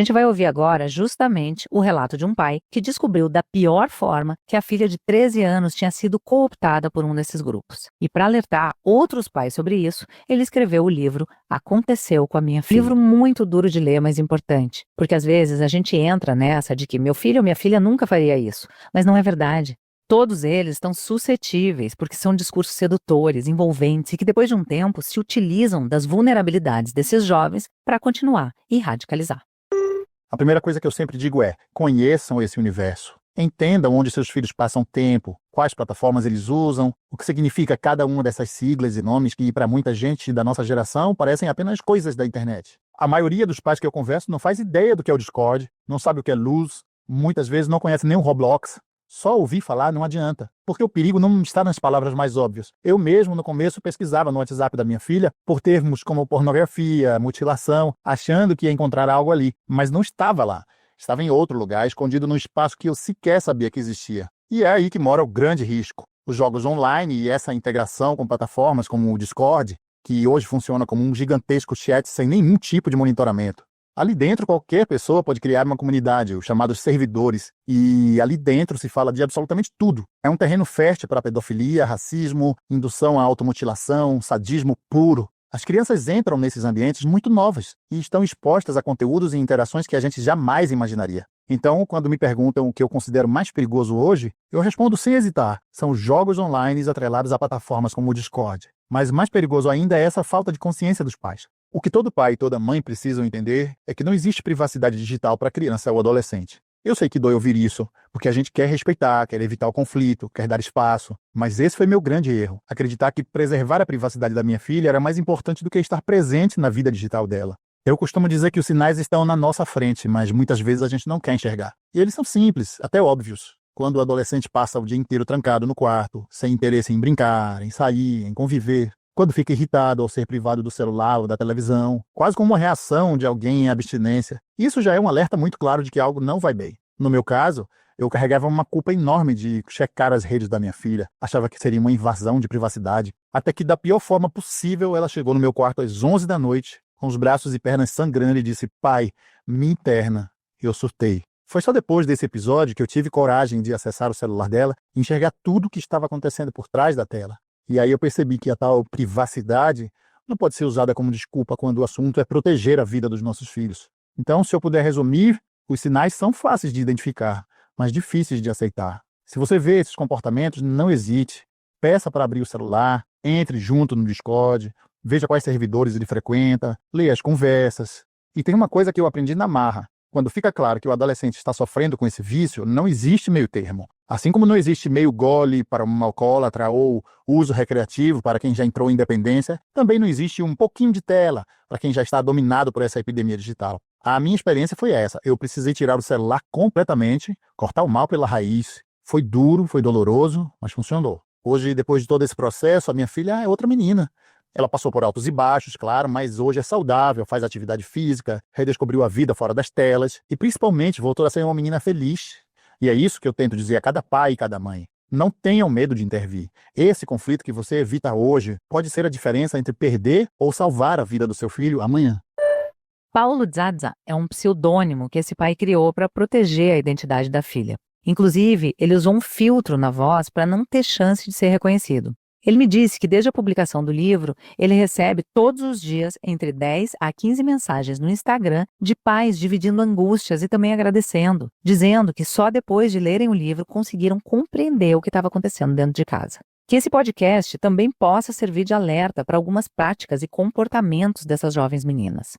A gente vai ouvir agora justamente o relato de um pai que descobriu da pior forma que a filha de 13 anos tinha sido cooptada por um desses grupos. E para alertar outros pais sobre isso, ele escreveu o livro Aconteceu com a Minha Filha. Livro muito duro de ler, mas importante, porque às vezes a gente entra nessa de que meu filho ou minha filha nunca faria isso, mas não é verdade. Todos eles estão suscetíveis porque são discursos sedutores, envolventes e que depois de um tempo se utilizam das vulnerabilidades desses jovens para continuar e radicalizar. A primeira coisa que eu sempre digo é: conheçam esse universo. Entendam onde seus filhos passam tempo, quais plataformas eles usam, o que significa cada uma dessas siglas e nomes que, para muita gente da nossa geração, parecem apenas coisas da internet. A maioria dos pais que eu converso não faz ideia do que é o Discord, não sabe o que é Luz, muitas vezes não conhece nem o Roblox. Só ouvir falar não adianta, porque o perigo não está nas palavras mais óbvias. Eu mesmo, no começo, pesquisava no WhatsApp da minha filha por termos como pornografia, mutilação, achando que ia encontrar algo ali, mas não estava lá. Estava em outro lugar, escondido num espaço que eu sequer sabia que existia. E é aí que mora o grande risco. Os jogos online e essa integração com plataformas como o Discord, que hoje funciona como um gigantesco chat sem nenhum tipo de monitoramento. Ali dentro, qualquer pessoa pode criar uma comunidade, os chamados servidores, e ali dentro se fala de absolutamente tudo. É um terreno fértil para pedofilia, racismo, indução à automutilação, sadismo puro. As crianças entram nesses ambientes muito novas e estão expostas a conteúdos e interações que a gente jamais imaginaria. Então, quando me perguntam o que eu considero mais perigoso hoje, eu respondo sem hesitar: são jogos online atrelados a plataformas como o Discord. Mas mais perigoso ainda é essa falta de consciência dos pais. O que todo pai e toda mãe precisam entender é que não existe privacidade digital para criança ou adolescente. Eu sei que dói ouvir isso, porque a gente quer respeitar, quer evitar o conflito, quer dar espaço, mas esse foi meu grande erro, acreditar que preservar a privacidade da minha filha era mais importante do que estar presente na vida digital dela. Eu costumo dizer que os sinais estão na nossa frente, mas muitas vezes a gente não quer enxergar. E eles são simples, até óbvios. Quando o adolescente passa o dia inteiro trancado no quarto, sem interesse em brincar, em sair, em conviver, quando fica irritado ao ser privado do celular ou da televisão, quase como uma reação de alguém em abstinência, isso já é um alerta muito claro de que algo não vai bem. No meu caso, eu carregava uma culpa enorme de checar as redes da minha filha, achava que seria uma invasão de privacidade, até que da pior forma possível ela chegou no meu quarto às 11 da noite, com os braços e pernas sangrando e disse: "Pai, me interna." Eu surtei. Foi só depois desse episódio que eu tive coragem de acessar o celular dela e enxergar tudo o que estava acontecendo por trás da tela. E aí eu percebi que a tal privacidade não pode ser usada como desculpa quando o assunto é proteger a vida dos nossos filhos. Então, se eu puder resumir, os sinais são fáceis de identificar, mas difíceis de aceitar. Se você vê esses comportamentos, não hesite. Peça para abrir o celular, entre junto no Discord, veja quais servidores ele frequenta, leia as conversas. E tem uma coisa que eu aprendi na marra. Quando fica claro que o adolescente está sofrendo com esse vício, não existe meio termo. Assim como não existe meio gole para um alcoólatra ou uso recreativo para quem já entrou em dependência, também não existe um pouquinho de tela para quem já está dominado por essa epidemia digital. A minha experiência foi essa. Eu precisei tirar o celular completamente, cortar o mal pela raiz. Foi duro, foi doloroso, mas funcionou. Hoje, depois de todo esse processo, a minha filha é outra menina. Ela passou por altos e baixos, claro, mas hoje é saudável, faz atividade física, redescobriu a vida fora das telas e, principalmente, voltou a ser uma menina feliz. E é isso que eu tento dizer a cada pai e cada mãe. Não tenham medo de intervir. Esse conflito que você evita hoje pode ser a diferença entre perder ou salvar a vida do seu filho amanhã. Paulo Zaza é um pseudônimo que esse pai criou para proteger a identidade da filha. Inclusive, ele usou um filtro na voz para não ter chance de ser reconhecido. Ele me disse que desde a publicação do livro, ele recebe todos os dias entre 10 a 15 mensagens no Instagram de pais dividindo angústias e também agradecendo, dizendo que só depois de lerem o livro conseguiram compreender o que estava acontecendo dentro de casa. Que esse podcast também possa servir de alerta para algumas práticas e comportamentos dessas jovens meninas.